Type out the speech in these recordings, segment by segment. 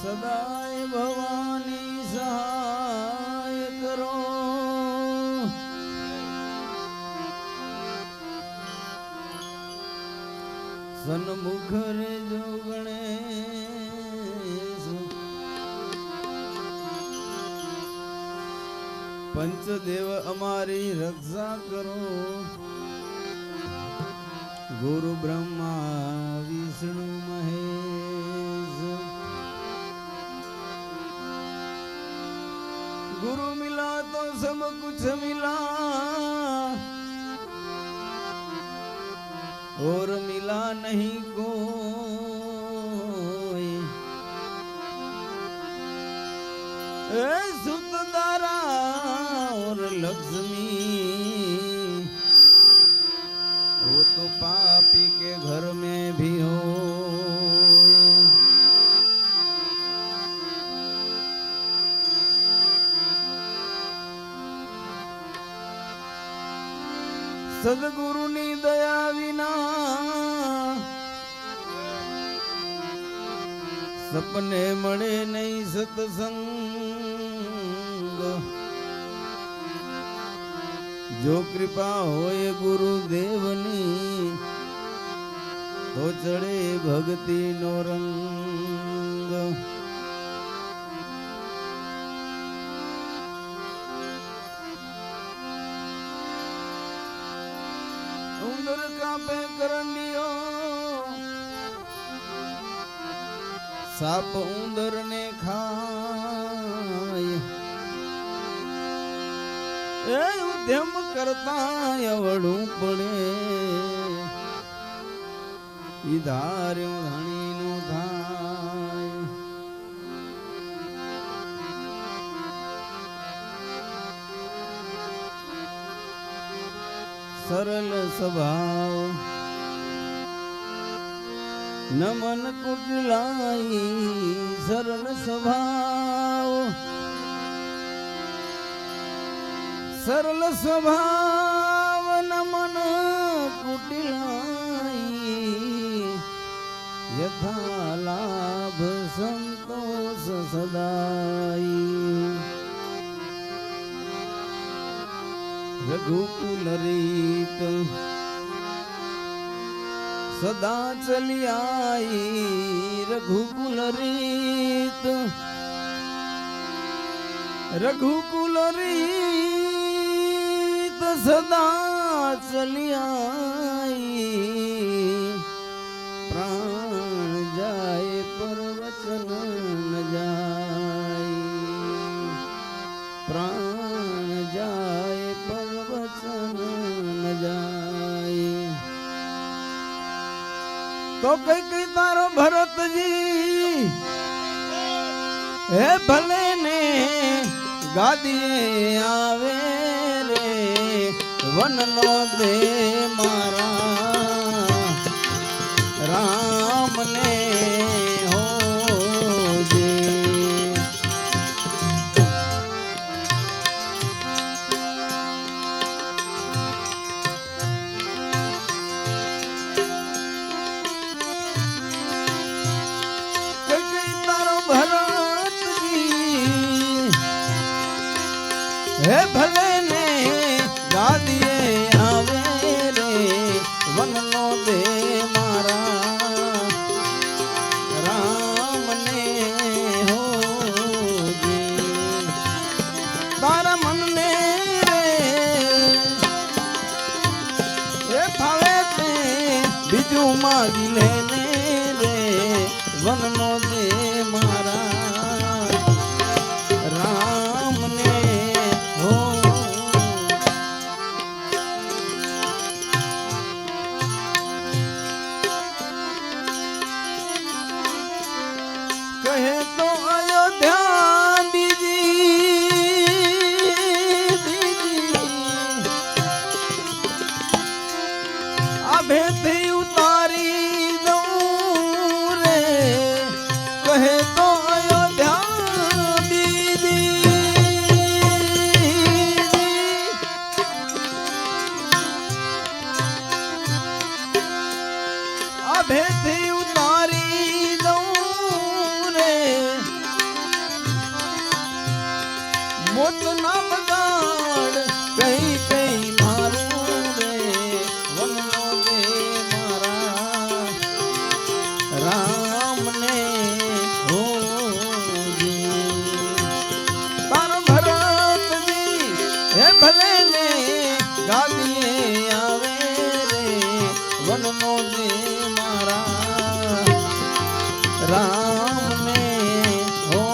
સદાય ભવાની સહાય કરો સન્મુખ રે જો ગણેશ પંચદેવ અમારી રક્ષા કરો गुरु ब्रह्मा विष्णु महेश गुरु मिला तो सब कुछ मिला और मिला नहीं कोई सुतदारा और लक्ष्मी वो तो पापी के घर में भी हो सदगुरु नी दया विना सपने मळे नहीं सत्संग जो कृपा होए गुरुदेवनी तो चढ़े भक्ति नो रंग उंदर कापे करंडियो साप उंदर ने खाए उद्यम करता अवड़ू पड़े धार्यो धणी नो थाय सरल स्वभाव नमन कुटिलाई सरल स्वभाव सरल स्वभाव नमन कुटिलाई यथा लाभ संतोष सदाई रघुकुल रीत सदा चली आई रघुकुल रीत रघुकुल रीत सदा चली आई प्राण जाए पर वचन न जाए प्राण जाए पर वचन न जाए तो कई कई तारो भरत जी हे भले ने गादिए आवे रे वन नो दे मारा राम ने हो जे भरत जी हे भले ने गादिए आवे रे वन नो दे मारा राम ने हो जे तारा मन ने रे भावे ते बीजू मागी लेने रे वन नो दे मारा राम ने हो राम ने हो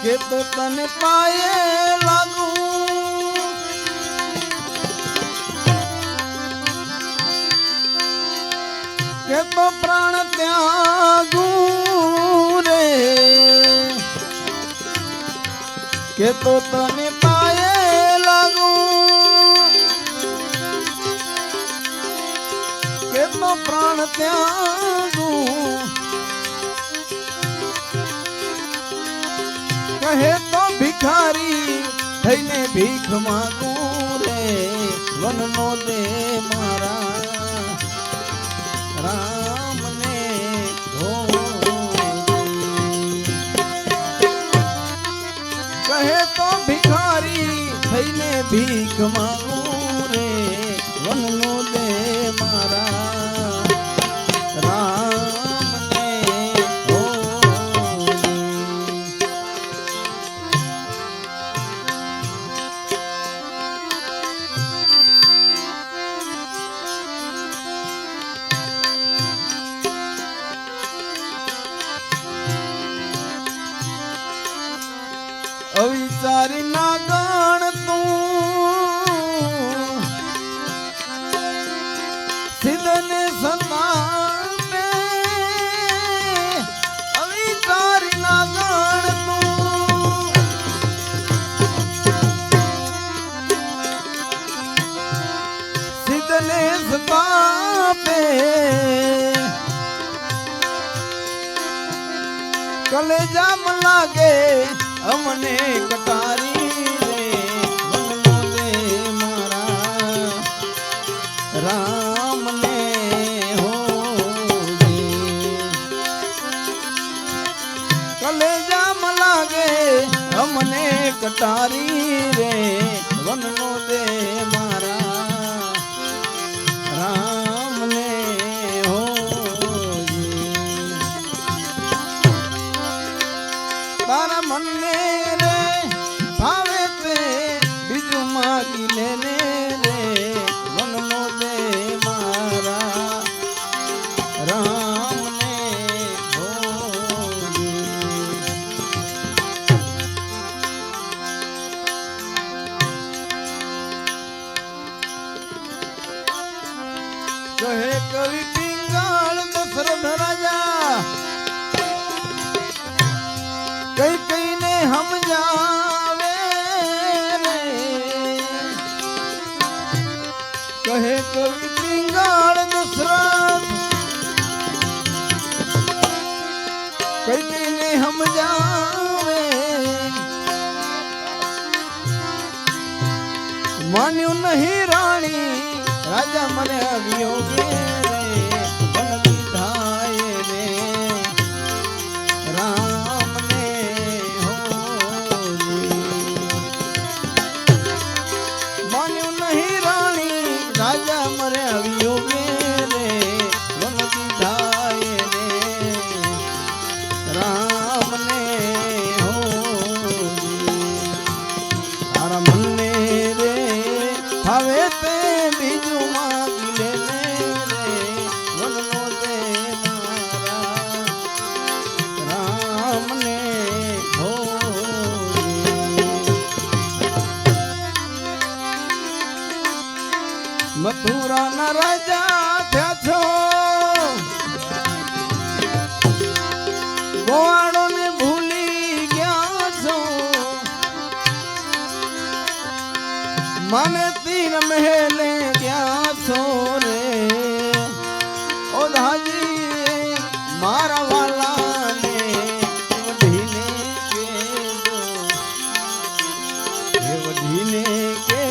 के तो तन पाए लागू के तो प्राण त्यागू रे के तो तने पाए लागू के तो प्राण त्यागू कहे तो भिखारी थईने भीख मागू रे वन नो दे मारा राम ने हो कहे तो भिखारी थईने भीख मागू रे वन नो दे मारा राम ने हो अविचारी ना गण तू सिद्धने संताने अविचारी ना गण तू सिद्धने संतापे कलेजा में लागे अमने कटारी रे बनलो दे मारा राम ने हो रे कलेजा में लागे अमने कटारी रे बनलो दे मारा राम ने हो तारा मन रे भावे ते बीजू मागी लेने रे मन नो दे मारा राम ने हो कहे कवि पिंगाल दशरथ राजा कई कई ने हम जावे रे कहे कवि पिंगाल दशरथ कई कई ने हम जावे मान्यू नहीं रानी राजा मने अभियोगे रे बन विधाए रे राम ने हो मान्यू नहीं रानी राजा मरे अभियोगे रे बन विधाए रे राम ने हो तारा मन ने रे भावे ते बीजू मांगी लेने रे मन नो दे मारा राम ने हो मथुरा ना राजा थया छो गोवाड़ो ने भूली गया छो माने तीन महले गया छो रे ओ धाजी मारा वाला ने वढीने के जो हे वढीने के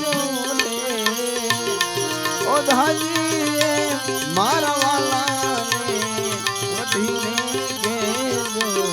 जो रे ओ धाजी मारा वाला ने वढीने के जो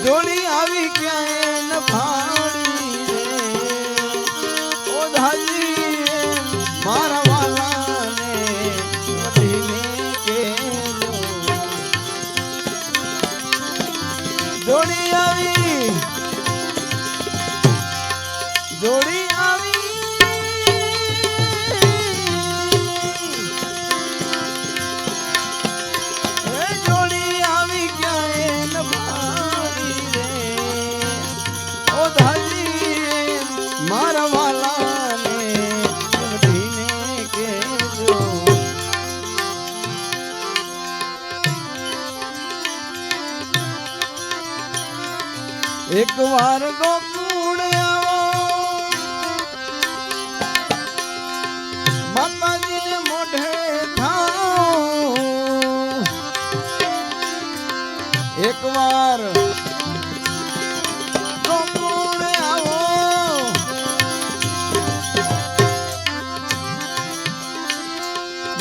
જોડી આવી ક્યાંય ન ફાડી રે ઓ ધાજી મારા વાલાને વઢીને કેજો જોડી આવી જોડી આવી જોડી આવી ક્યાંય ન ફાડી રે ઓ ધાજી મારા વાલાને વઢીને કેજો એક વાર ગોકુળ આવો માતાજીને મોઢે થાઓ એક વાર ગોકુળ આવો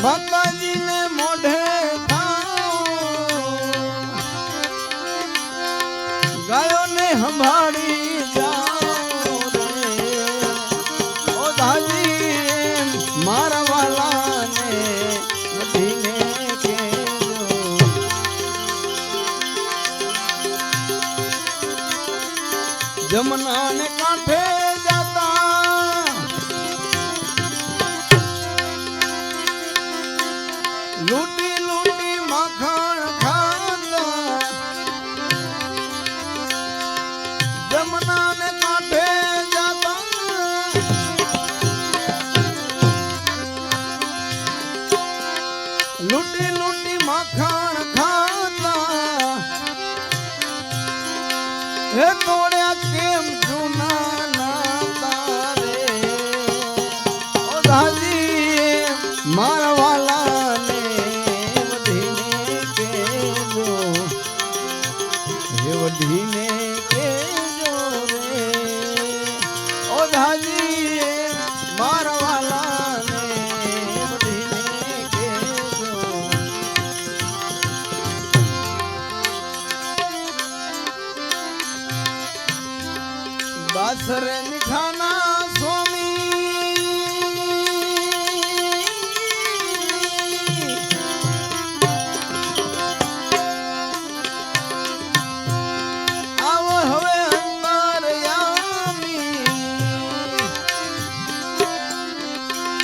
માતાજીને મોઢે ગાયોને સંભાળી જાઓ રે ઓ ધાજી મારા વાલાને વઢીને કેજો જમનાને કાંઠે જાતા લૂંટી લૂંટી માખણ ખાતા જમનાને કાંઠે જાતા લૂંટી લૂંટી માખણ ખાતા હે તોડ્યા કેમ જૂના નાતા રે ઓ ધાજી મારા વાલાને વઢીને કેજો હે વઢીને મારા વાલાને વઢીને કેજો બાસરે મીઠાના સ્વામી આવો હવે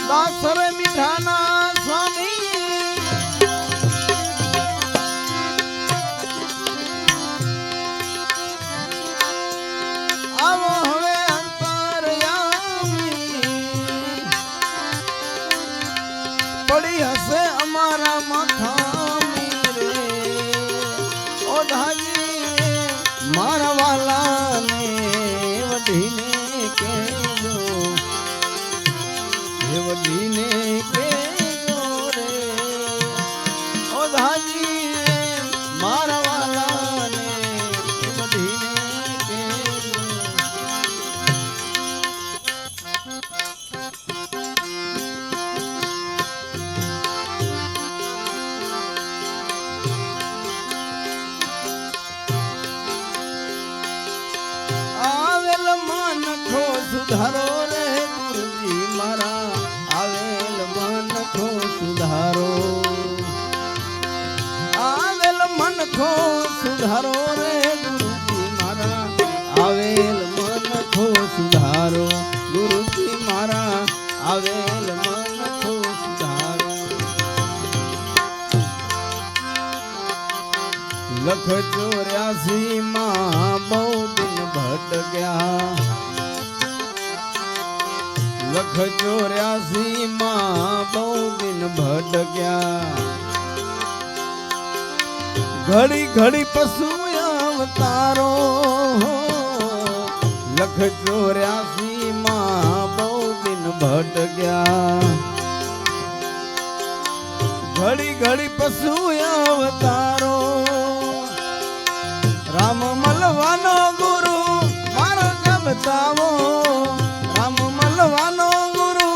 બાસર મીઠાના સ્વામી આવો હવે અંતરયામી પડી હશે અમારા માથામી રે ઓ ધાજી મારા વાલાને વઢીને કેજો વઢીને કેજો રે ઓ ધાજી મારા વાલાને વઢીને કેજો આવેલ મન ખો સુધારો રે ગુરુજી મારા આવેલ મન ખો સુધારો આવેલ મન ખો સુધારો રે ગુરુજી મારા આવેલ મન ખો સુધારો ગુરુજી મારા આવેલ મન ખો સુધારો લખ 84 માં બહુ દિન ભટક્યા લખ 84 માં બહુ દિન ભટક્યા ઘડી ઘડી પશુ અવતારો લખ 84 માં બહુ દિન ભટક્યા ઘડી ઘડી પશુ અવતારો રામ મલવાનો ગુરુ માર્ગ બતાવો રામ મલવાનો ગુરુ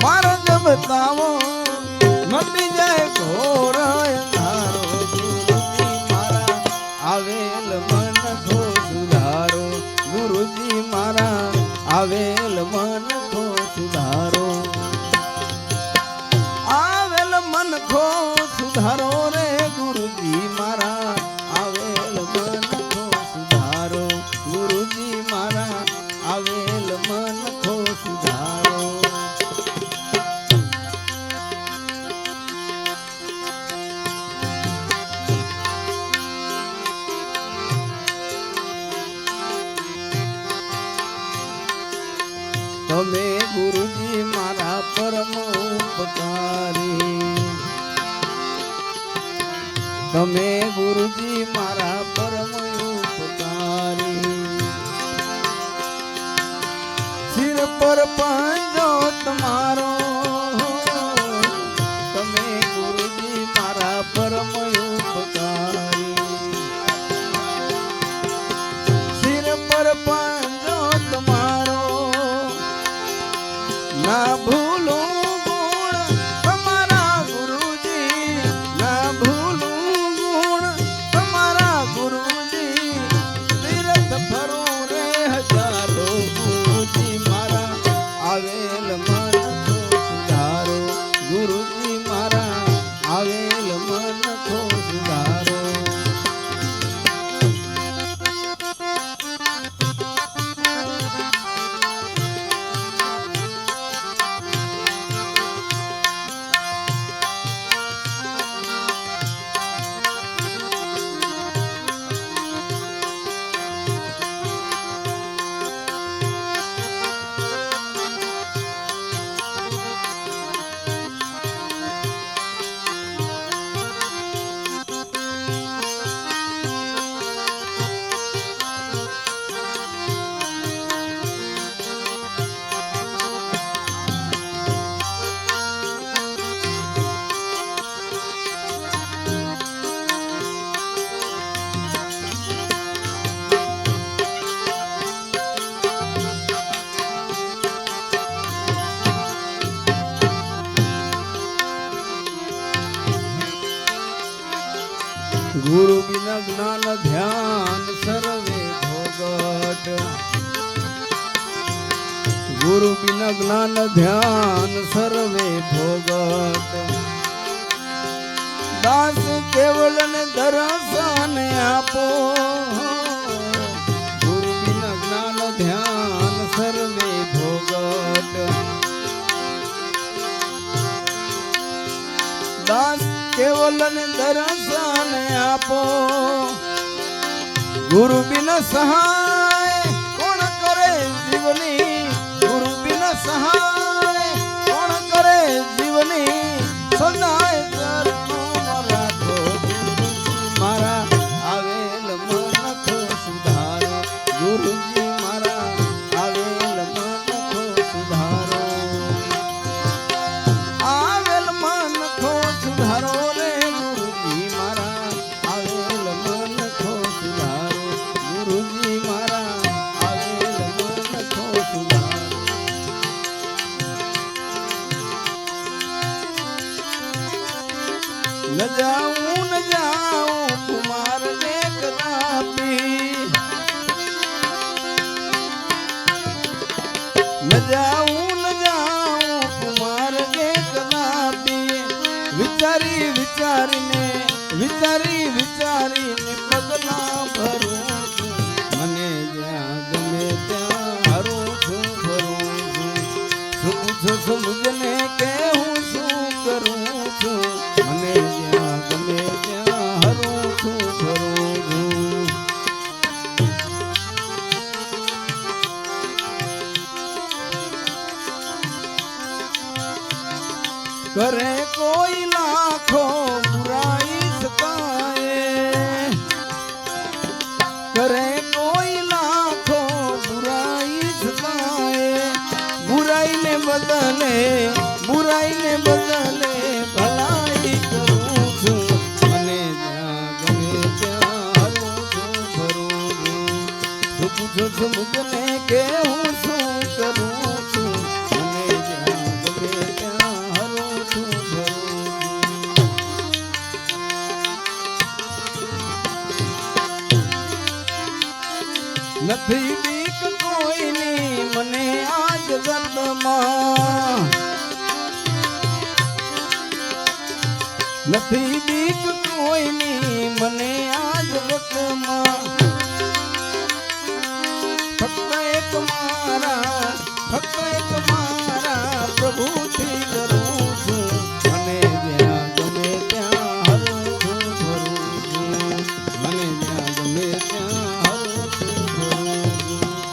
માર્ગ બતાવો મટી જાય ઘોર અંધારો ગુરુજી મારા આવેલ મન ઘોર આવેલ મનખો સુધારો, આવેલ મનખો સુધારો રે ગુરુજી મારા, આવેલ મનખો સુધારો, ગુરુજી મારા, આવેલ મનખો સુધારો. તમે ગુરુજી મારા પરમ ઉપકારી, તમે ગુરુજી મારા પરમ ઉપકારી. સિર પર પાંજો તમારો, તમે ગુરુજી મારા પરમ ઉપકારી. સિર પર પાંજો તમારો, ના ભૂલું ગુણ તમારા ગુરુજી, ના ભૂલું ગુણ તમારા ગુરુજી. તીર્થ ફરું રે હજારો ગુરુજી મારા, આવેલ મનખો સુધારો, ગુરુજી મારા, આવેલ મનખો સુધારો. ગુરુ બિના જ્ઞાન ધ્યાન સર્વે ભોગટ, ગુરુ બિના જ્ઞાન ધ્યાન સર્વે ભોગટ. દાસ કેવલ ને દર્શન આપો, ગુરુ બિના જ્ઞાન ધ્યાન સર્વે ભોગટ. દાસ કેવલ ને દર્શન આપો, ગુરુ બિન સહાય કોણ કરે જીવની, ગુરુ બિન સહાય કોણ કરે જીવની. સદાય ચરણોમાં રાખો ગુરુજી મારા, આવેલ મનખો સુધારો, ગુરુજી મારા, આવેલ મનખો સુધારો. આવેલ મનખો સુધારો રે ગુરુજી મારા, આવેલ મનખો સુધારો, ગુરુજી મારા, આવેલ મનખો સુધારો. ન જાઉં કુમાર ને કદાપી, ન જાઉં કુમાર ને કદાપી. વિચારી વિચારીને, વિચારી વિચારીને પગલા ભરું છું, મને જ્યાં ગમે ત્યાં હરું છું ફરું છું. શું પૂછો સમજને કે હું શું કરું છું, મને જ્યાં ગમે ત્યાં હરું છું ફરું છું. કરે કોઈ લાખો બુરાઈ સતાએ, કરે કોઈ લાખો બુરાઈ સતાએ. બુરાઈને બદલે, બુરાઈને બદલે ભલાઈ કરું છું, મને જ્યાં ગમે ત્યાં હરું છું ફરું છું. શું પૂછો સમજને કે હું શું કરું છું, મને જ્યાં ગમે ત્યાં હરું છું ફરું છું. નથી બીક કોઈની મને જગતમાં નથી બીક કોઈની મને આ જગતમાં ફક્ત એક મારા પ્રભુથી ડરું છું મને જ્યાં ગમે ત્યાં હરું છું ફરું છું મને જ્યાં ગમે ત્યાં હરું છું ફરું છું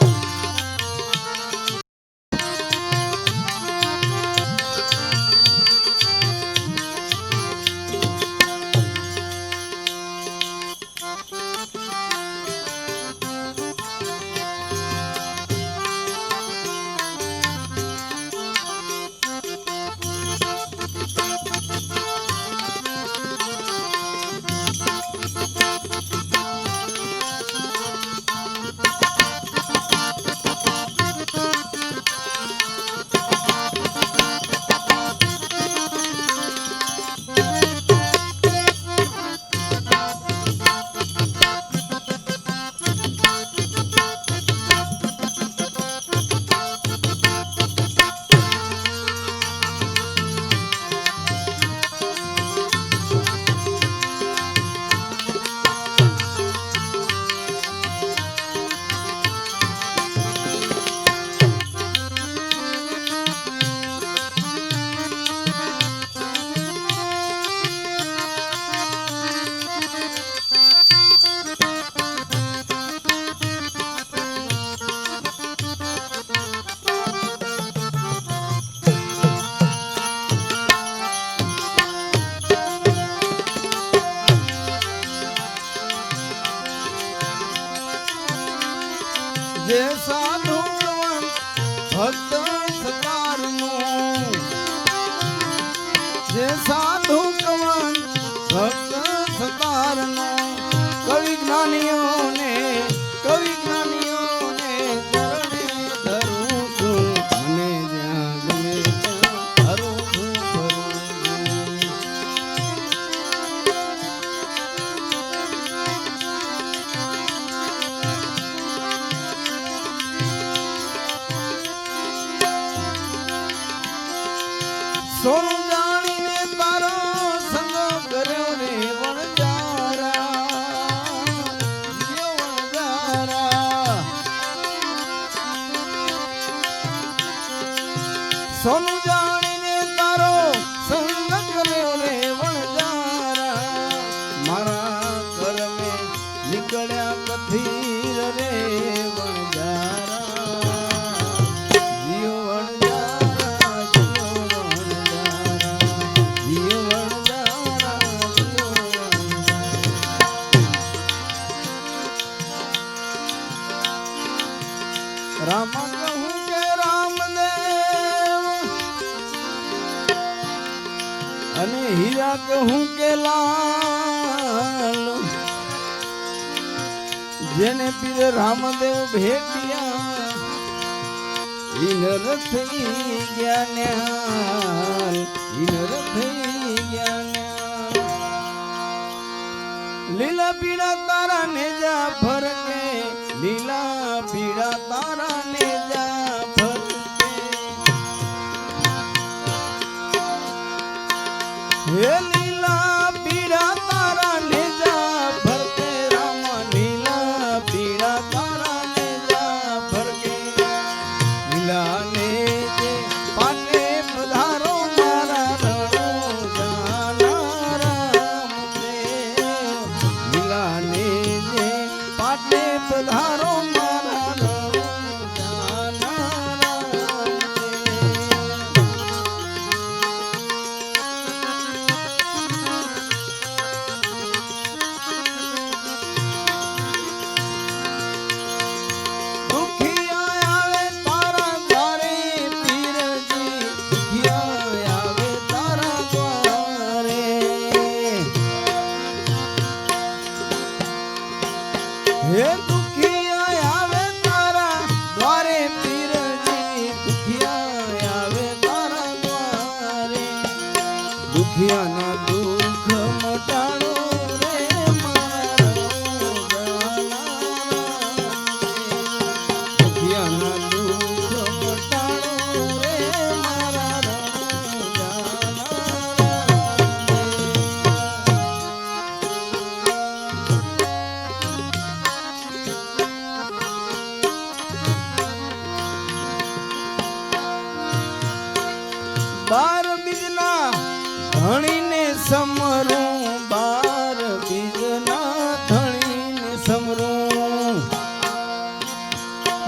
જે સાધુ ભક્ત સતારનું જે સાધુ કવન ભક્ત સતારનું કવિ જ્ઞાનીઓને ચરણે ધરું છું મને જ્યાં ગમે ત્યાં હરું છું ફરું છું સોનું જાણીને તારો સંગ કર્યો રે વણજારા સોનું જાણીને તારો સંગ કર્યો રે વણજારા મારા કર્મે નીકળ્યા કથીર રે રામ કહું કે રામદેવ અને હીરા કહું કે લાલ જેને પીર રામદેવ ભેટ્યા હિનર થઈ ગયા ન્યાલ હિનર થઈ ગયા ન્યાલ લીલા પીળા તારા ને જા ફરકે લીલા પીળા તારા ને જા ફરકે હે લીલા પીળા તારા ને જા ફરકે રામ લીલા પીળા તારા ને જા ફરકે લીલા ને જે પાટે પધારો મારા રણો જાના રામદેવ લીલા ને જે પાટે પધારો મારા રણો જાના હે દુખિયા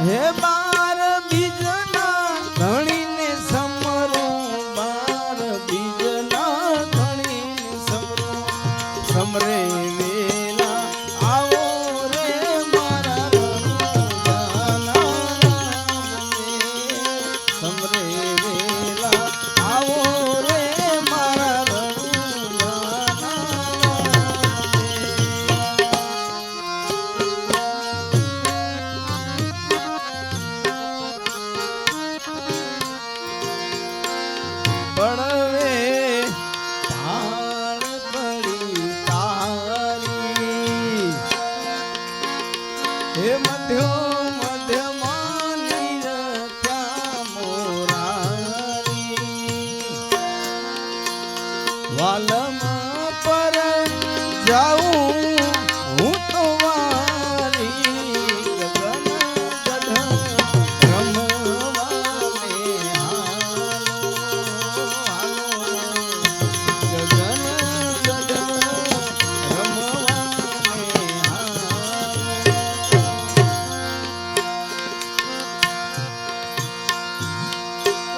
હે બાર બીજના ધણીને સમરું, બાર બીજના ધણીને સમરું, સમરે વેલા આવો રે મારા રણુજાના રામને, સમરે વેલા આવો રે મારા રણુજાના પડવે ભાળ પડી તારી, હે મધ્યો મધ્યમાની રત્યા મોરારી, વાલમ પર જાઉં હું તો વારી, ગગન ગઢ રમવાને હાલો, ગગન ગઢ રમવાને હાલો,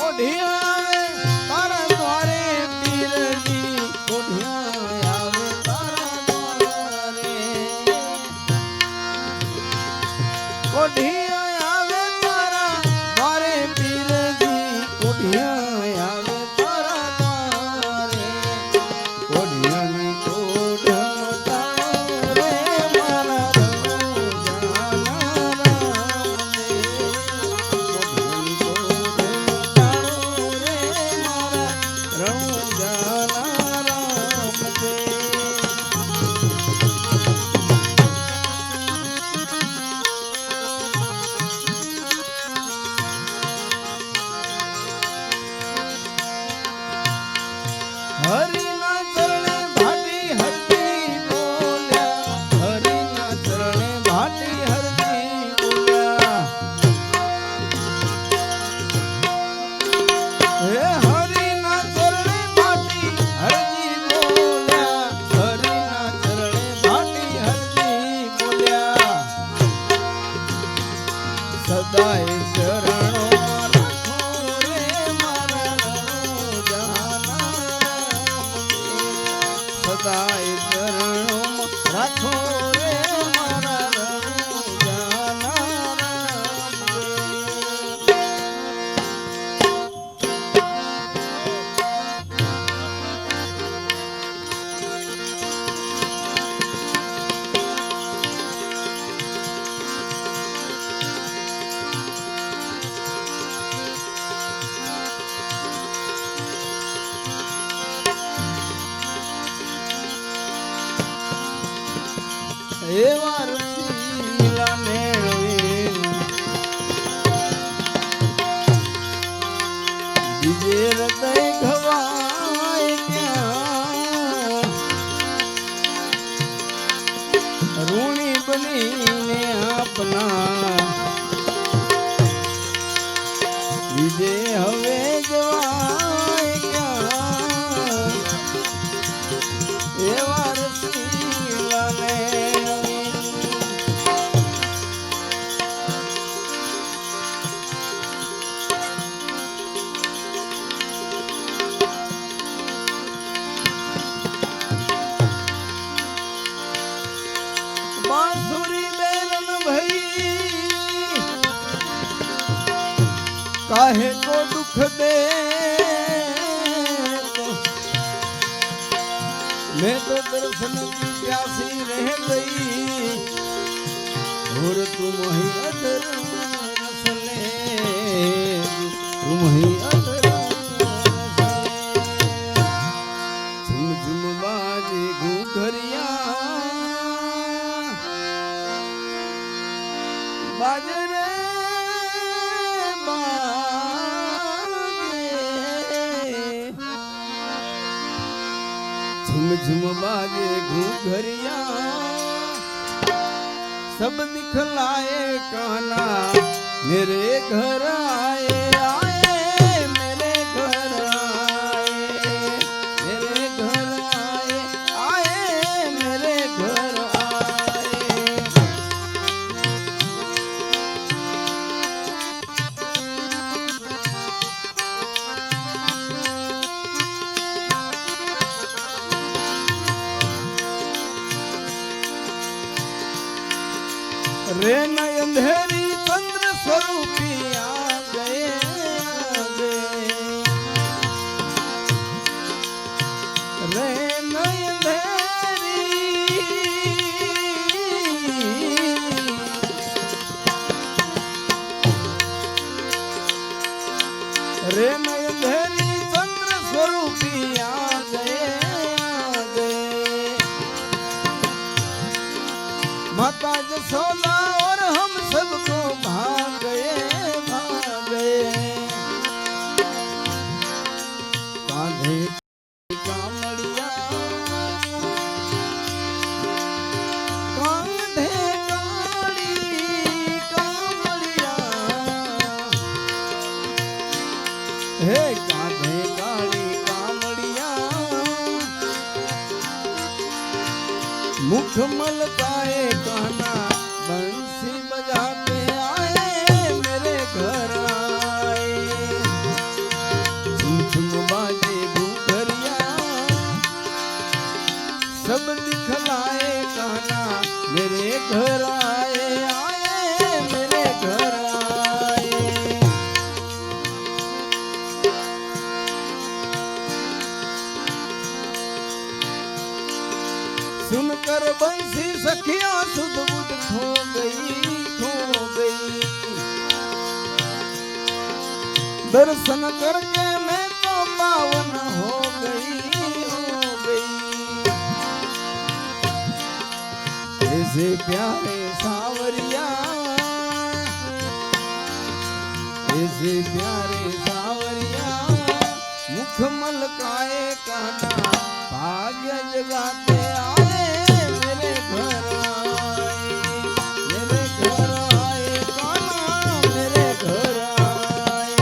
ઓઢિયા આવે તારા દ્વારે પીરજી, ઓઢિયા આવે તારા દ્વારે, ઓઢિયા આવે તારા દ્વારે પીરજી, ઓઢિયા આવે તારા દ્વારે, ઓઢિયાની કોઢ મટાણો રે મારા રણુજાના રામને, ઓઢિયાની કોઢ મટાણો રે મારા રણુજાના રામને. હરિના ચરણે ભાટી હરતી બોલ્યા, હરિના ચરણે ભાટી હરતી બોલ્યા, હે હરિના ચરણે ભાટી હરતી બોલ્યા, હરિના ચરણે ભાટી હરતી બોલ્યા, સદાય ચરણોમાં રાખો રે મારા રણુજાના રામને, સદાય ચરણોમાં રાખો રે મારા રણુજાના રામને. એવા રસીલા મેળવી બીજે હૃદય ઘવાય ક્યાં, ઋણી બનીને આપના બીજે હવે જવાય ક્યાં, એવા રસીલા મેળવી बांसुरी बेरन भई काहे को दुख दे, मैं तो दर्शन की प्यासी रह गई, और तुम ही अदरस ले, तुम ही अदरस ले, झुम झुम बाजे घूघरिया बाजे रे बाजे, झुम झुम बाजे घूघरिया सब दिखलाए काना मेरे घर आए, आए मेरे घर आए, मेरे घर आए, आए मेरे घर आए, दर्शन करके मैं तो पावन हो गई हो गई। ऐसे प्यारे सावरिया, ऐसे प्यारे सावरिया, मुख मलकाए काना भाग्य जगाते आए मेरे घर आए, मेरे घर आए काना मेरे घर आए।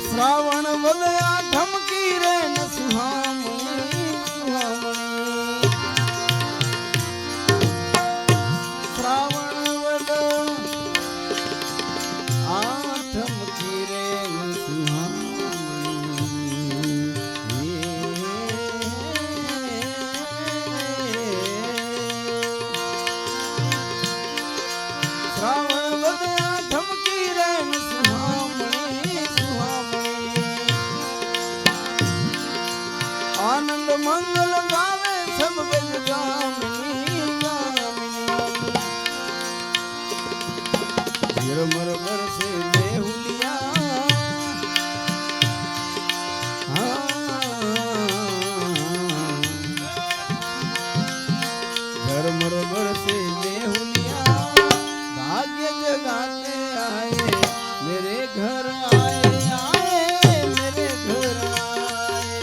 श्रावण वदया धमकी रे न सुहामणी सुहामणी। श्रावण वद धमकी रे न सुहामणी। श्रावण वदया धमकी रे न सुहामणी सुहामणी। आनंद मंगल गावे सब गज गामिनी गामिनी। झिरमर बरसे मेहुलिया, झरमर बरसे मेहुलिया, भाग्य जगाते आए मेरे घर आए आए मेरे घर आए।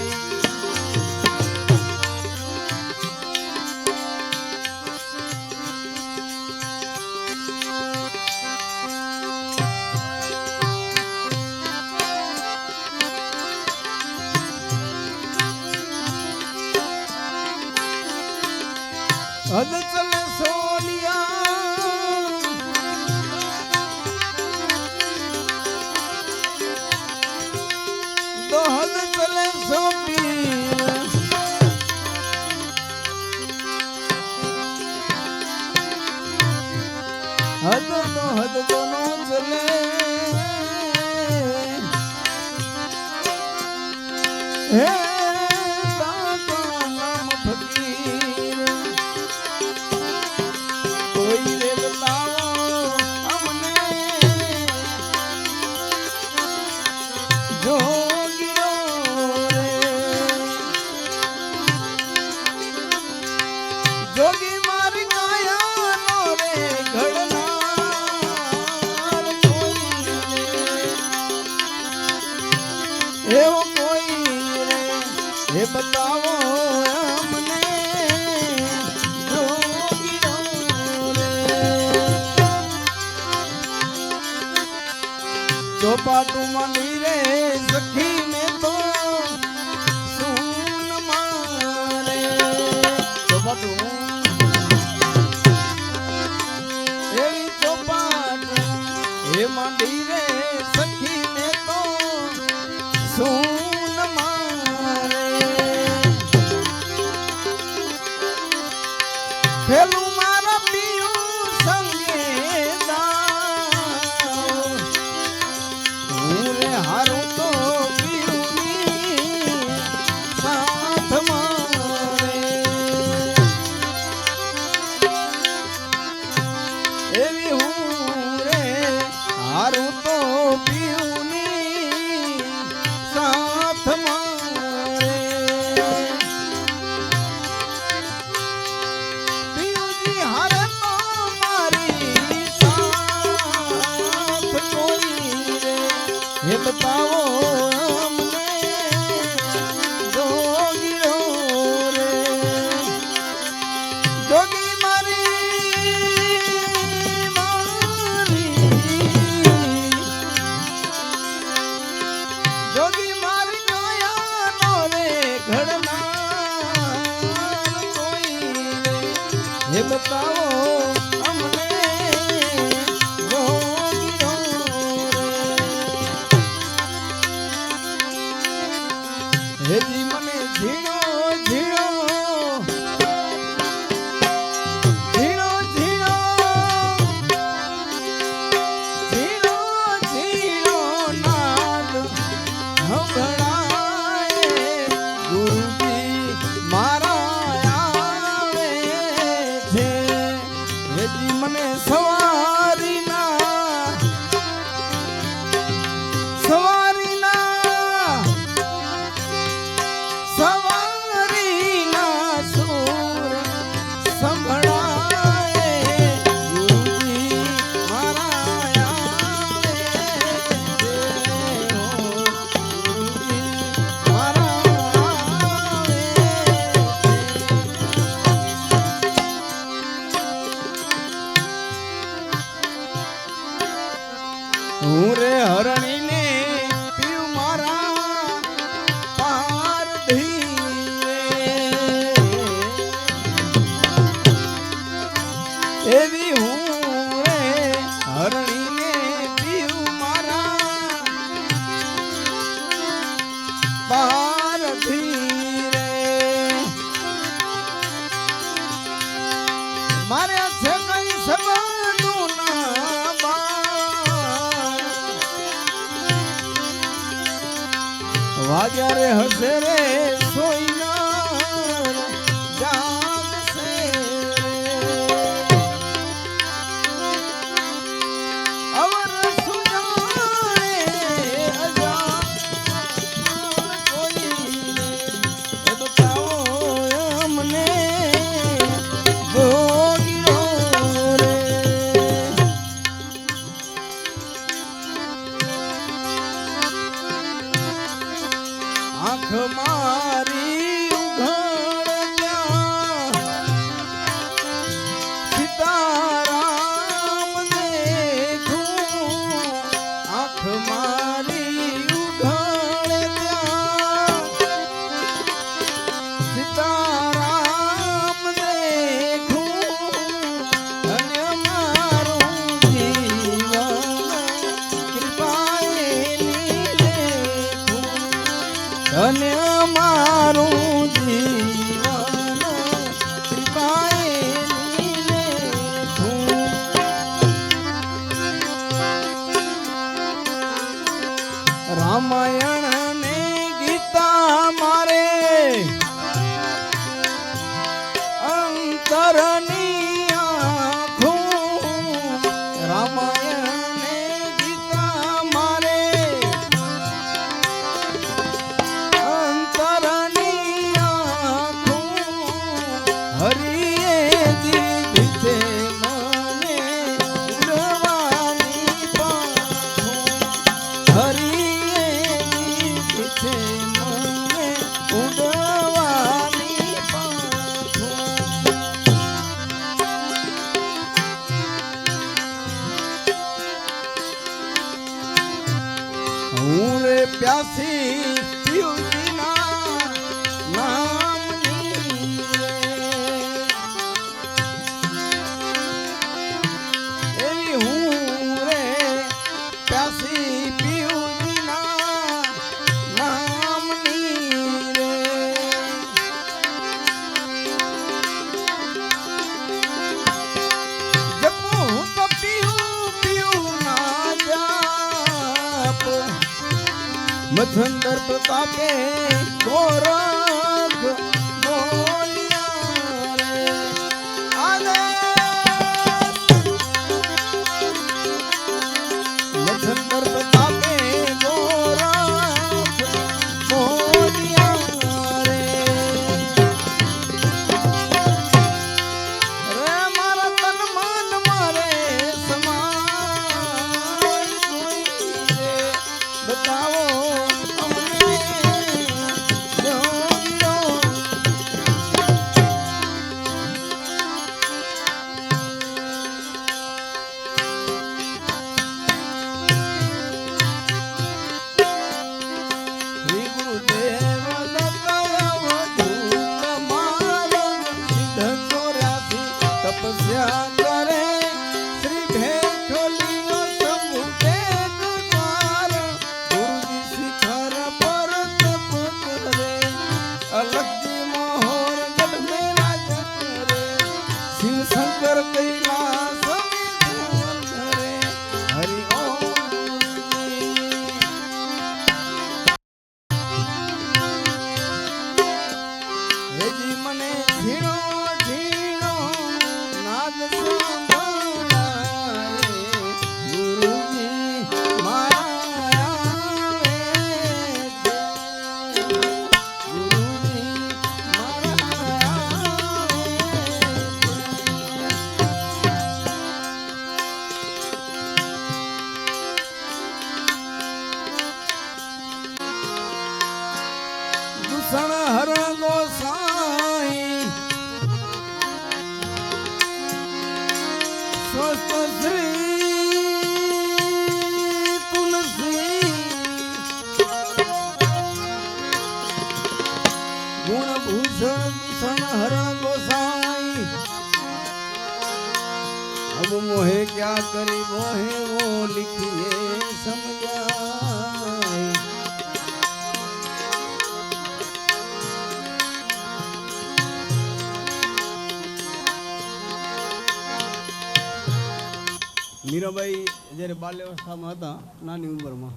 हद चले सोनिया, दो हद चले सोपीर। हद तो हद दोनों चले, हे दाता नाम फकीर। कोई रे बताओ हमने जोगियो रे, जोगी मारी काया नो रे घड़नार कोई रे, एवो कोई रे, हे बताओ हमने जोगियो रे। चौपाटू मंदिरे सखी में तो सुन मारे। चौपाटू एवी चौपाटू हे मंदिरे सखी में तो सुन मारे। खेलू मारा पियू संगे दाओ, हारू तो पीऊनी साथ मारे। एवी हूँ रे हारू तो पीऊनी साथ मारे। पीऊ जी हारे तो मारी साथ कोई रे, हे बताओ हमने जोगियो रे। जोगी मारी मारी, जोगी मारी काया नो रे घड़नार कोई रे, हे बताओ हमने जोगियो रे। हे जी मने झीणो झीणो झीणो झीणो झीणो झीणो नाद संभळाए। गुरुजी मारा आवे छे। મારે છે કઈ સંબંધનું ના બાણ વાગ્યા રે હસે રે સોઈનાર જાગશે અવર સુજાણે અજાણ કોઈને એ બતાવો અમને ભોગીનો રે આંખ મારી ઉઘાડ્યા સીતારામ દેખું આંખ મારી ઉઘાડ્યા સીતારામ દેખું ધન્ય મારું જીવન કૃપાએ લેખું ધન્ય મારું જીવન કૃપાએ લેખું રામાયણ ને ગીતા મારે અંતરની આંખું રામાયણ ને ગીતા મારે અંતરની આંખું હરિએ દીધી છે મને ઉડવાની પાંખું હરિએ દીધી છે મને ઉડવાની પાંખું હું રે પ્યાસી શિવજીના નામની રે એવી હું રે પ્યાસી શિવજીના નામની રે જપું તો પીવું પીવું ના જાપ મથંદર પ્રતાપે ગોરખ બોલ્યા રે મથંદર પ્રતાપે ગોરખ બોલ્યા રે મારા તન મન મારે સમાય કોઈ રે બતાવો અમને જોગીનો શ્રી ગુરુદેવ દત્ત મારો સિદ્ધ 84 તપસ્યા કરે શ્રી ભેખલીઓ સમુદે દ્વાર ગુરુજી શિખર પર તપ કરે અલગજી મોહર ગઢ મે રાજ કરે શિવ શંકર કૈલાસ વિધાન કરે હરિ ઓમ હેજી મને ઝીણો ઝીણો નાદ સંભળાય ગુરુજી મારા આવે છે ગુરુજી મારા આવે છે દૂષણ હર ગોસાઈ સ્વસ્થ શ્રી તુલસી ગુણ ભૂષણ દૂષણ હર ગોસાઈ अब मोहे क्या करी मोहे वो लिखिए समझाए મીરાબાઈ જ્યારે બાલ્યાવસ્થામાં હતા, નાની ઉંમરમાં,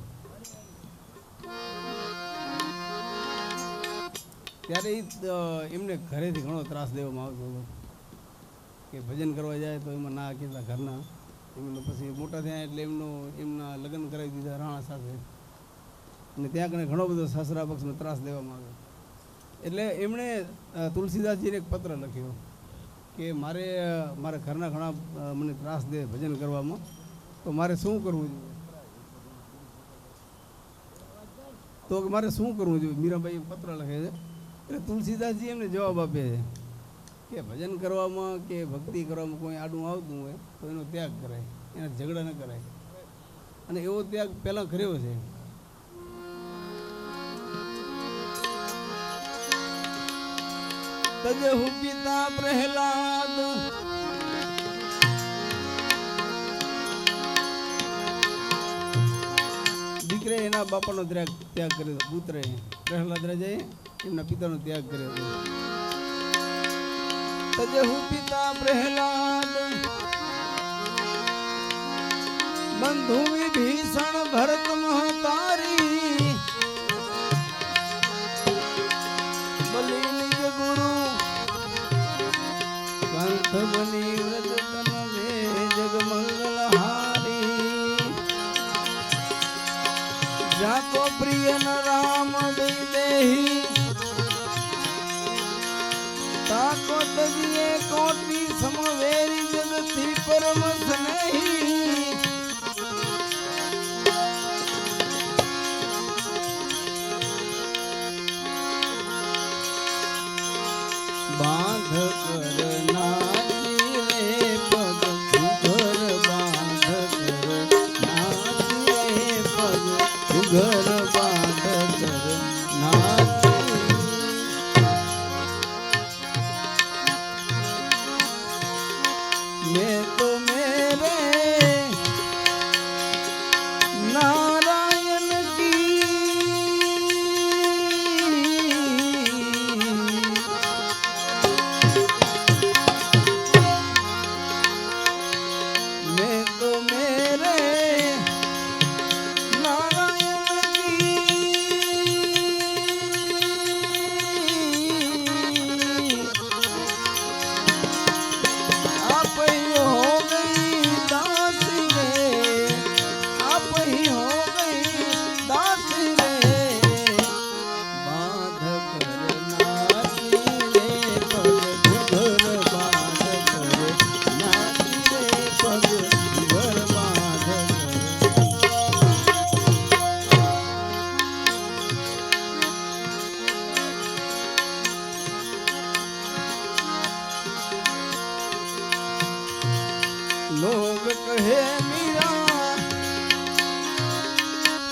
ત્યારે એમને ઘરેથી ઘણો ત્રાસ દેવામાં આવતો હતો કે ભજન કરવા જાય તો એમાં ના કહેતા ઘરના. એમને પછી મોટા થયા એટલે એમના લગ્ન કરાવી દીધા રાણા સાથે, અને ત્યાં કને ઘણો બધો સાસરા પક્ષનો ત્રાસ દેવામાં આવ્યો. એટલે એમણે તુલસીદાસજીને એક પત્ર લખ્યો કે મારા ઘરના ઘણા મને ત્રાસ દે ભજન કરવામાં, તો મારે શું કરવું જોઈએ? તો મારે શું કરવું જોઈએ? મીરાબાઈ પત્ર લખે છે. એટલે તુલસીદાસજી એમને જવાબ આપે છે કે ભજન કરવામાં કે ભક્તિ કરવામાં કોઈ આડું આવતું હોય તો એનો ત્યાગ કરાય, એના ઝઘડા ન કરાય. અને એવો ત્યાગ પહેલાં કર્યો છે. તજહુ પિતા પ્રહલાદ દીકરે એના બાપાનો ત્યાગ કર્યો, પુત્રે પ્રહલાદ રાજાએ એમના પિતાનો ત્યાગ કર્યો હતો. તજહુ પિતા પ્રહલાદ બંધુ વિભીષણ ભરત મહતારી બલી નિજ ગુરુ કંથ બની વ્રજ તન મે જગ મંગલ હારી જાકો પ્રિય ન રામ દેહી તાકો તજીએ કોટી સમવેરી જગતી પરમ સ્નેહી બાંધ કરનારી રે પગ ઘર બાંધ કરનારી રે પગ ઘર બાંધ કરનારી मैं तो मेरे नारायण की मैं तो मेरे नारायण की आप ही हो गई दासी रे, आप ही हो गई दासी रे बांध करनारी रे पग घर बांध करनारी रे पग घर बांध लोग कहे मीरा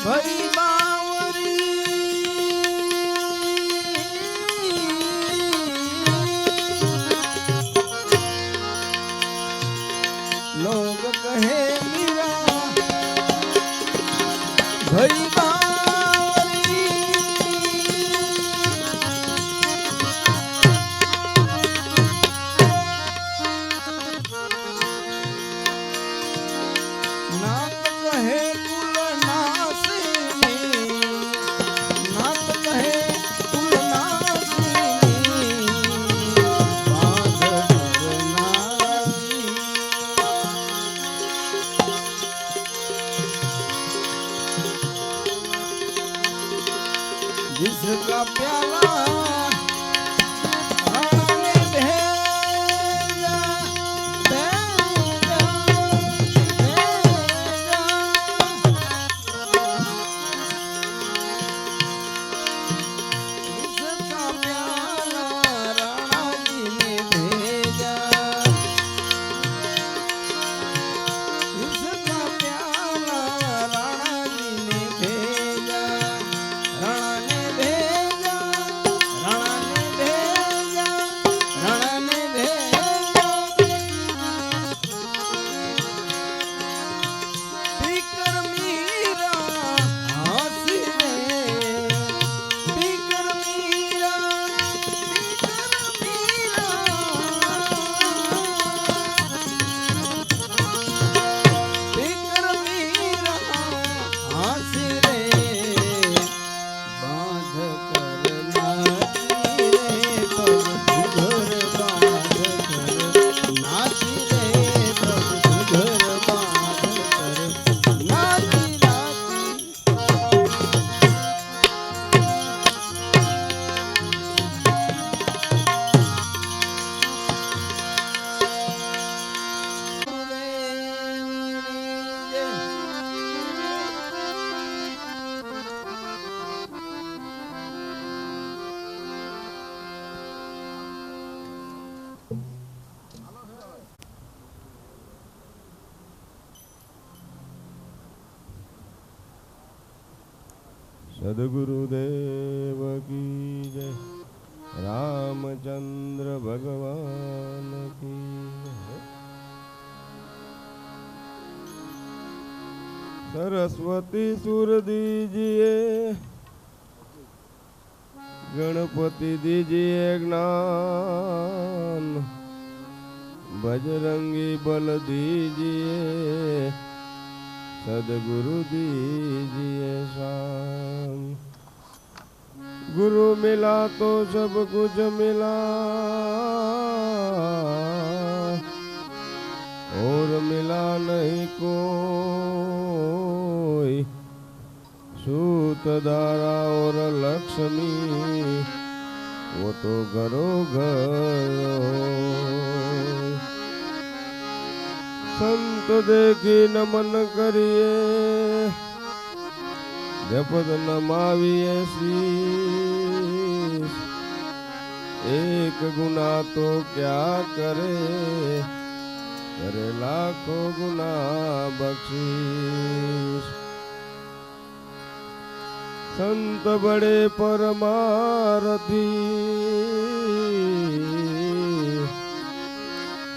भई बावरी लोग कहे मीरा भई बावरी नात कहे कुल नासिनी, नात कहे कुल नासिनी बांध करनारी સદગુરુદેવ કી જય. રામચંદ્ર ભગવાન કી જય. સરસ્વતી સુરદીજીએ ગણપતિ દીજીએ જ્ઞાન, बजरंगी बल दीजिए, सदगुरु दीजिए शान। गुरु मिला तो सब कुछ मिला, और मिला नहीं कोई। सूत दारा और लक्ष्मी वो तो घरो घर। संत देखी नमन करिए, जपत नमाविए शीश। एक गुना तो क्या करे, करे लाखों गुना बख्शीश। संत बड़े परमारथी,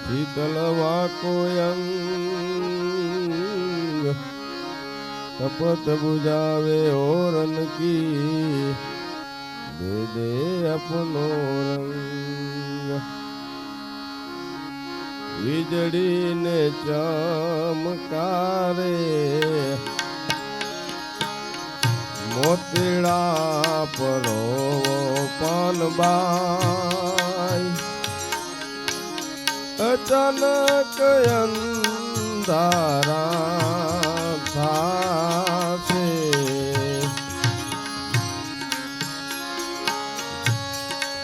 शीतलवा को अंग। तपत बुझावे और की, दे दे अपनो रंग। વીજળી ને ચમકારે, મોતીડા પરો પાનબાઈ। अचानक अंधारा थासे,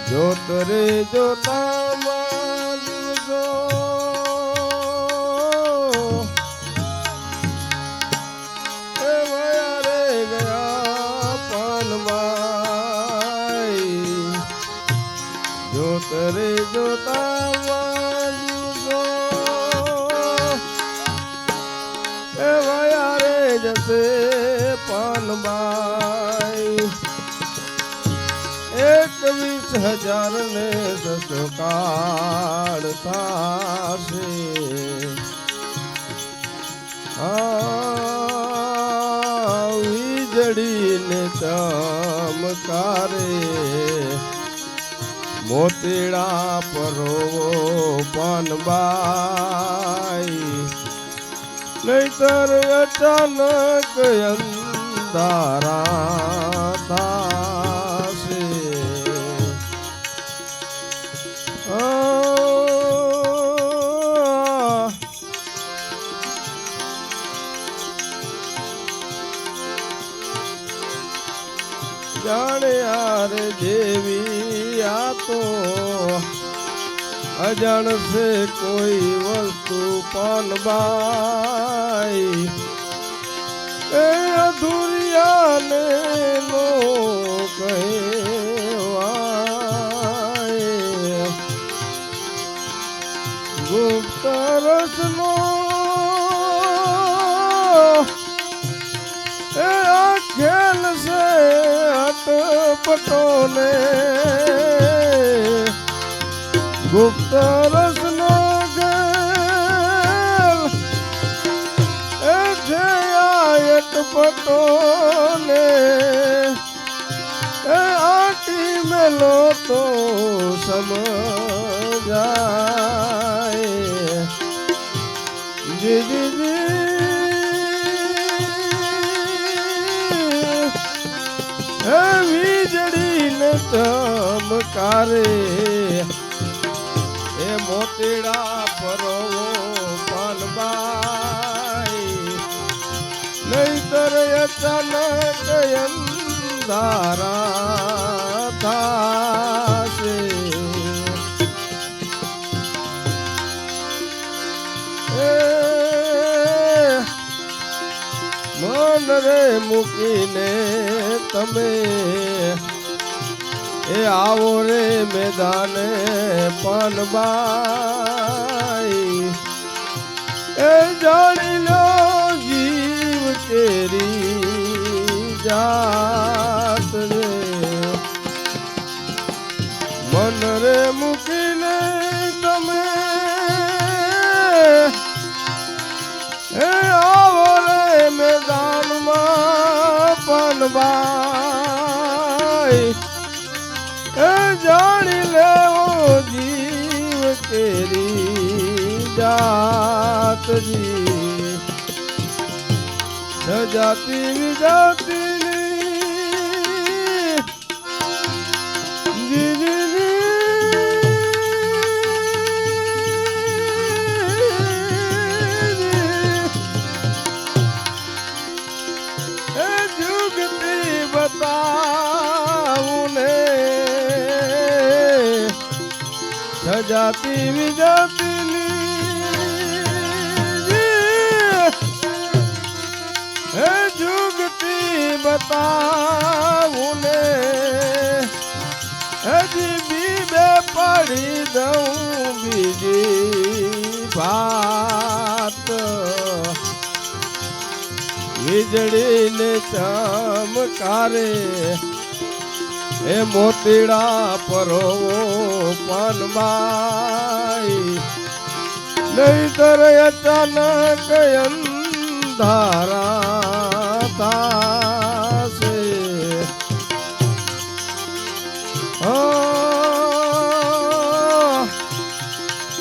जोत रे जोता मानजो। ए वया रे गया पानबाई, जोत रे जोता जैसे पानबाई। 21,000 ने 600 काढ़ता से। વીજળી ને ચમકારે, મોતીડા પરોવો પાનબાઈ। नैतर अचानक अंधारा थासे। जाने यार देवी आ तो अजान से कोई वस्तु पानबाई। ए अधूरिया ने लो कहवाए, गुप्त रसनो ए खेल से अटपटो ने। गुप्त रसनो गेल एट पटोले। आटी मेलो तो समझाए। जी जी जी વીજળી ને ચમકારે, મોતીડા પરોવો પાનબાઈ। નહીતર અચાનક અંધારા થાશે। મન રે મૂકીને તમે ए आवो रे मैदाने पानबाई। ए जानी लो जीव तेरी जा પાનબાઈ એ જાણી લેવો જીવ કેરી જાતજી જાતિ વિજાતિ बताऊने जाति विजाति जुगती बताऊने हजी बीबे पड़ी दऊं बीजी बात વીજળી ને ચમકારે એ મોતીડા પરોવો પાનબાઈ નહીતર અચાનક અંધારા થાશે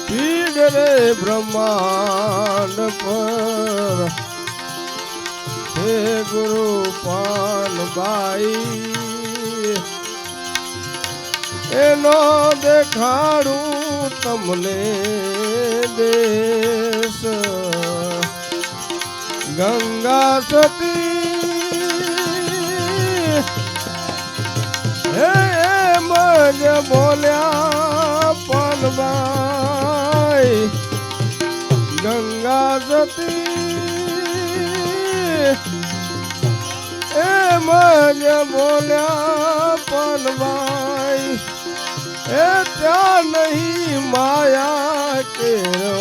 પીડ રે બ્રહ્માંડ પર હે ગુરુ પાનબાઈ એનો દેખાડું તમને દેશ ગંગા સતી હે મજ બોલ્યા પાનબાઈ ગંગા સતી એમ જ બોલ્યા પાનબાઈ એ ત્યાં નહીં માયા કેરો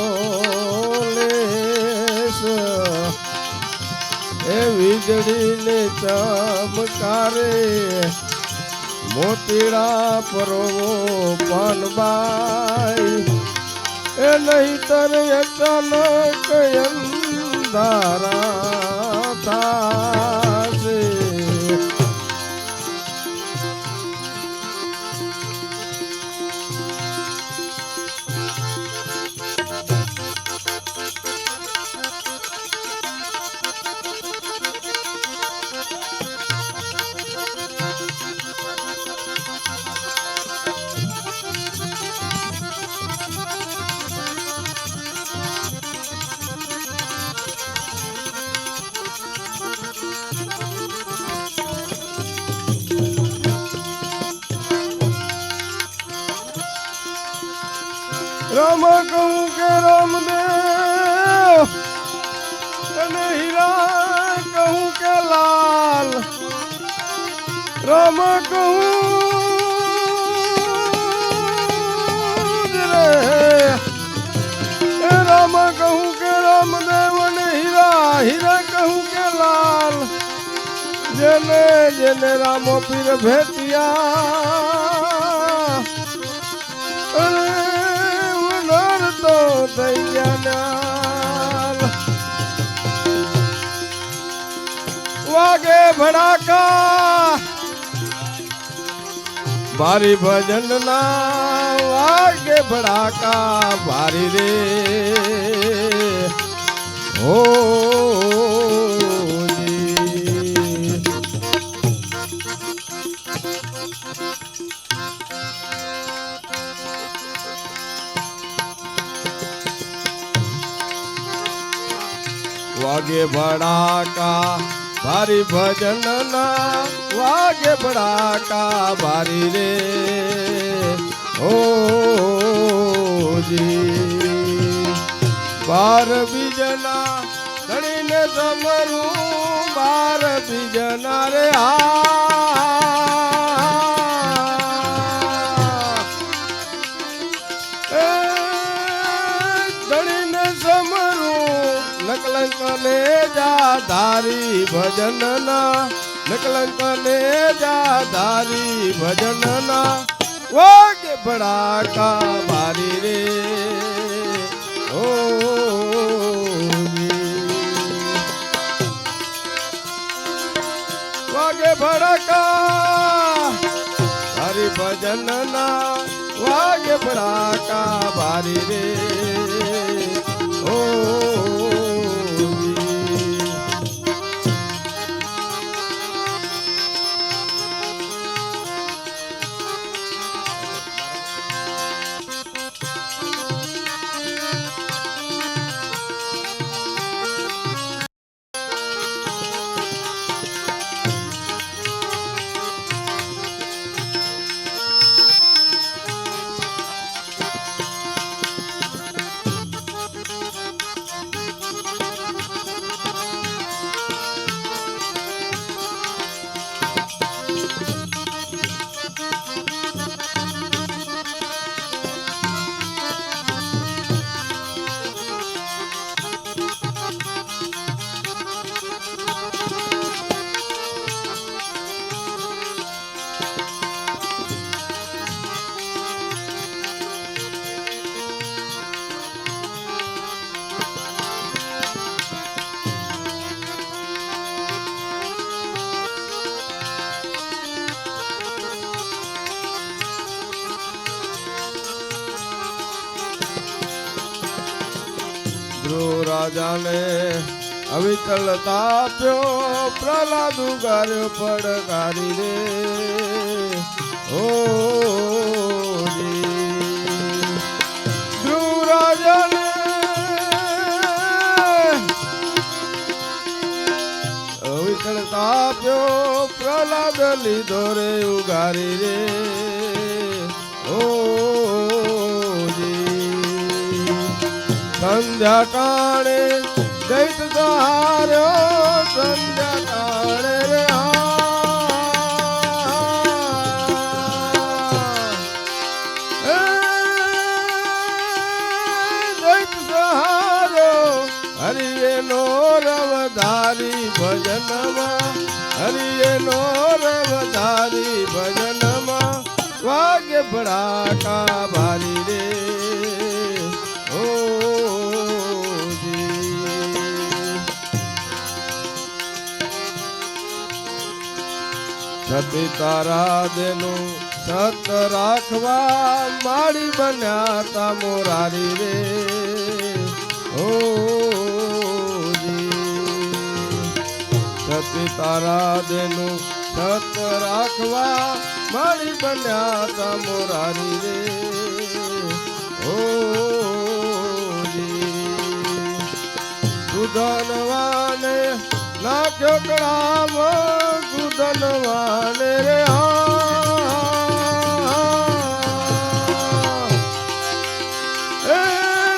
લેશ એ વીજળીને ચમકારે મોતીડા પરોવો પાનબાઈ એ નહીતર અચાનક અંધારા થાશે राम कहूँ के रामदेव तने हीरा कहूँ के लाल राम कहूँ रे राम कहूँ के रामदेव ने हीरा हीरा कहूँ के लाल जने जने रामो पीर भेटिया वागे भड़ाका भारी भजन ना वागे भड़ाका भारी रे हो वागे भड़ाका भारी भजन ना वागे भड़ाका भारी रे ओ जी बार बीजना धड़ी ने समरू बार बीजना रे धड़ी ने समरू नकलंक ने जा धारी भजन ना नकलंक ने जा धारी भजन ना वागे भड़ाका भारी रे ओ वागे ભડાકા ભારી રે ઓ ધ્રુવ રાજાને અવિચલ તાપ્યો પ્રહલાદ ઉગાર્યો પડકારી રે ઓ ધ્રુવ રાજાને અવિચલ તાપ્યો પ્રહલાદ લીધો રે ઉગારી રે ઓ સંધ્યા કાળે દૈત સહાર્યો સંધ્યા કાળે રે દૈત સહાર્યો હરિએ નો રવધારી ભજનમાં હરિએ નો રવધારી ભજનમાં વાગે ભડાકા ભારી રે સતી તારા દેનું સત રાખવા માળી બન્યા તા મોરારી રે ઓ સતી તારા દેનું સત રાખવા માળી બન્યા તા મોરારી રે ઓ સુધનવાને નાખ્યો કળામ સુધનવાને રે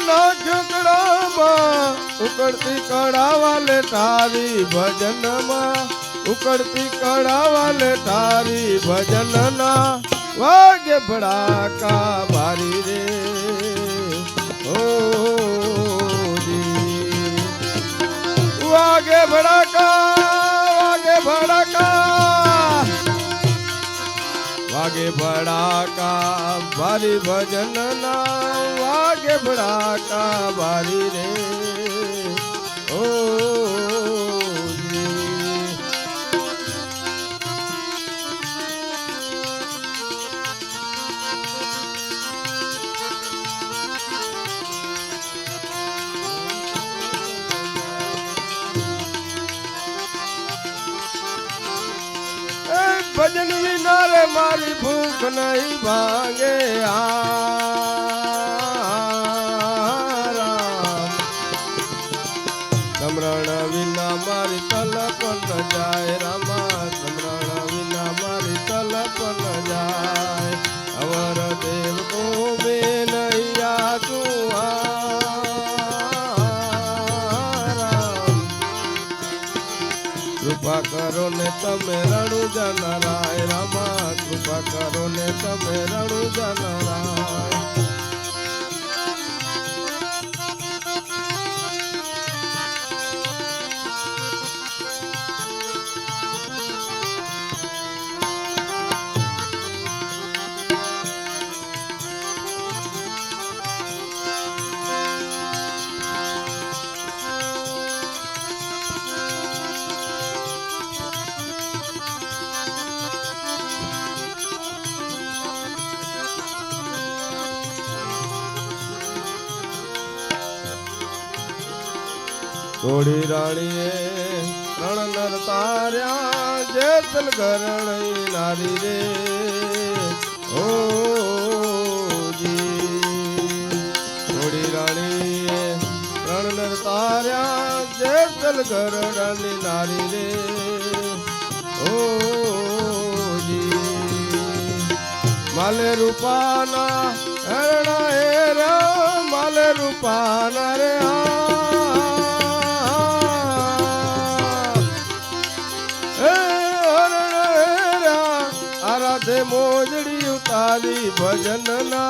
નાખ્યો કળામાં ઉકળતી કળાવાલે તારી ભજનમાં ઉકળતી કળાવાલે તારી ભજનના વાગે ભડાકા ભારી રે ઓ વાગે ભડાકા વાગે ભડાકા વાગે ભડાકા ભારી ભજનના વાગે ભડાકા ભારી રે ઓ ભજન વિના રે મારી ભૂખ નહીં ભાંગે રામ સમરણ વિના મારી તલપ ન જાય રામા સમરણ વિના મારી તલપ ન જાય અવર દેવ કો મેં નૈયા તું કૃપા કરો ને તમે રણુ જનરાય રામા કૃપા કરો ને તમે રણુ જનરાય થોડી રાણીએ રણ નર તાર્યા જેતલ ઘરણી નારી રે ઓ થોડી રાણીએ રણ નર તાર્યા જેતલ ઘરણી નારી રે ઓ માલે રૂપાના હરણા હેરા માલે રૂપાના રે આરાધે મોજડી ઉતારી ભજનના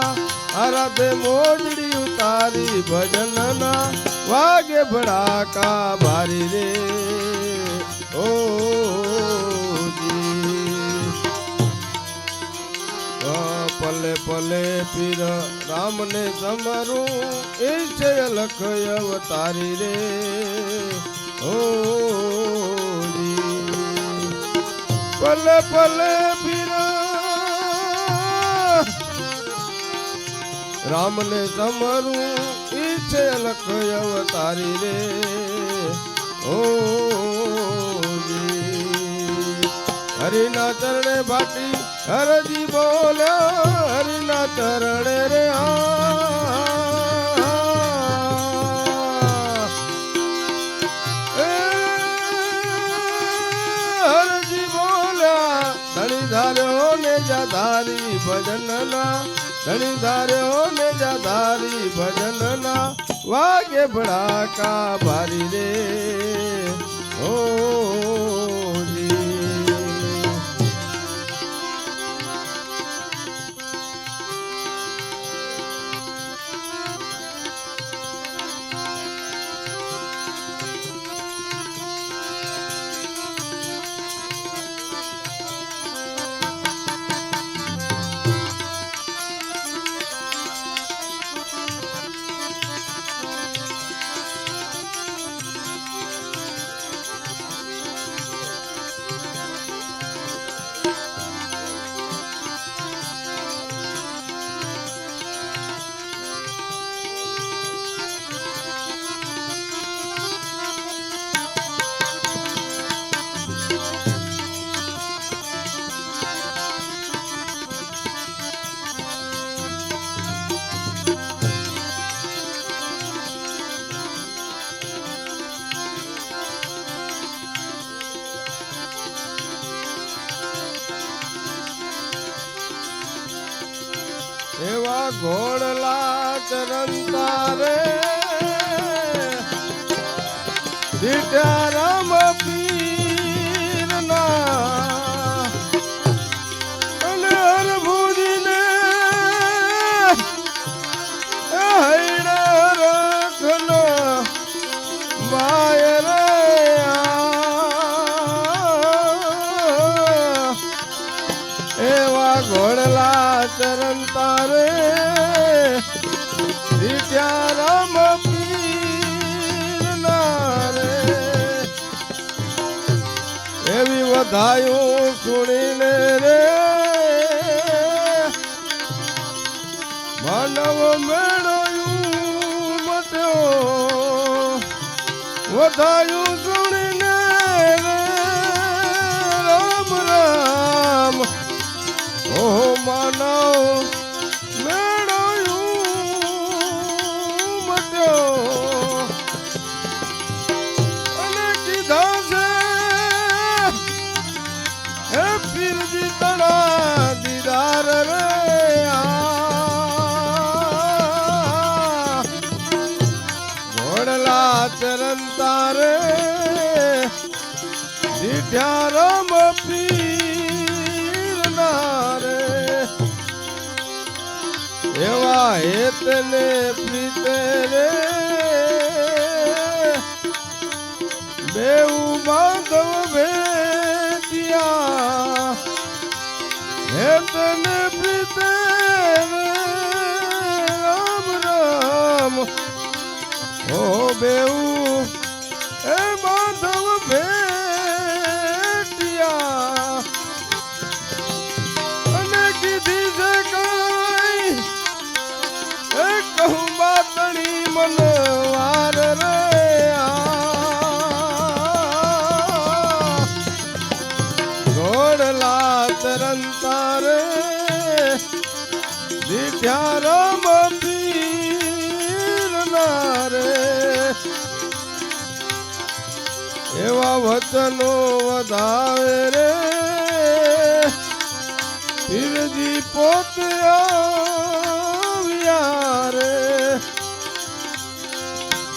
આરાધે મોજડી ઉતારી ભજનના વાગે ભડાકા ભારી રે ઓ પલે પલે પીર રામને સમરું એ છે અલખ અવતારી રે ઓ પલે પલે પીર રામને સમરું એ છે અલખ અવતારી રે ઓ હરિના ચરણે ભાટી હરજી બોલ્યા હરિના ચરણે રે હરજી બોલ્યા ધણી ધાર્યો ને જાધારી ભજનના ધણી ધાર્યો ને જાધારી ભજનના વાગે ભડાકા ભારી રે ઓ એવા ઘોડલા ચરંતા રે દીઠા રામ પીરના અને હરભુજીને હૈડા રખનો માય રે એવા ઘોડલા ચરંતા રે દીઠા રામ પીરના રે એવી વધાયું સુણીને રે માનવ મેળવ્યું મટ્યો વધાયું સુણીને રે રામ રામ ઓ માનવ મેળવ્યું મટ્યો અને કીધા છે હે પીરજી તણા દીદાર રે ઘોડલા ચરંતા રે દીઠા રામ એવા હેતને પ્રીતે રે બેઉ બાંધવ ભેટિયા હેતને પ્રીતે રે રામ રામ ઓ બેઉ એ બાંધવ ભેટિયા અને કીધી છે કહું બાતણી મનવાર રે વચનો વધાવે રે પીરજી પોતે આવ્યા રે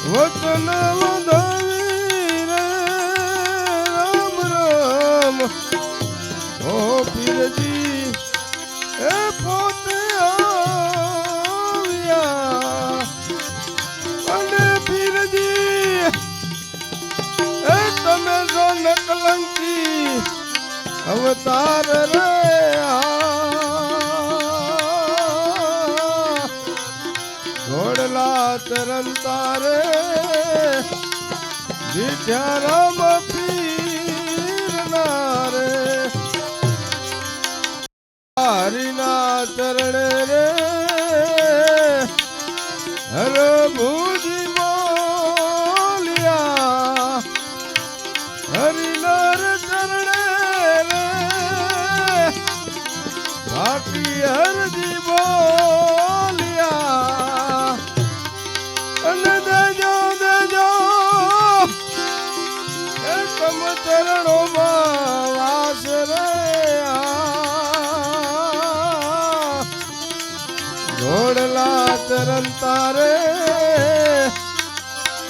વચન વધાવી રે રામ રામ ઓ પીરજી એ પોતે આવ્યા અને પીરજી એ તમે જો નકલંકી અવતાર રે ઘોડલા તરંતા રે દીઠ્યા રામ પીરના રે હરિના ચરણે રે હર ભુજી બોલ્યા હરિના ચરણે રે બાકી હરજી બોલ્યા અને દેજો દેજો એ તમ ચરણોમાં વાસ રે ઘોડલા ચરંતા રે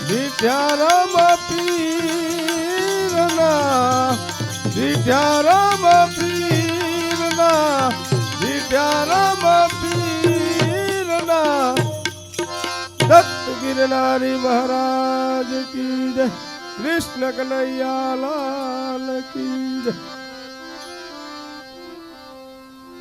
દીઠ્યા રામ પીરના દીઠ્યા રામ પીરના દીઠ્યા રામ પીરના દત્ત ગિરનારી મહારાજ કી જય કૃષ્ણ કનૈયા લાલ કી જય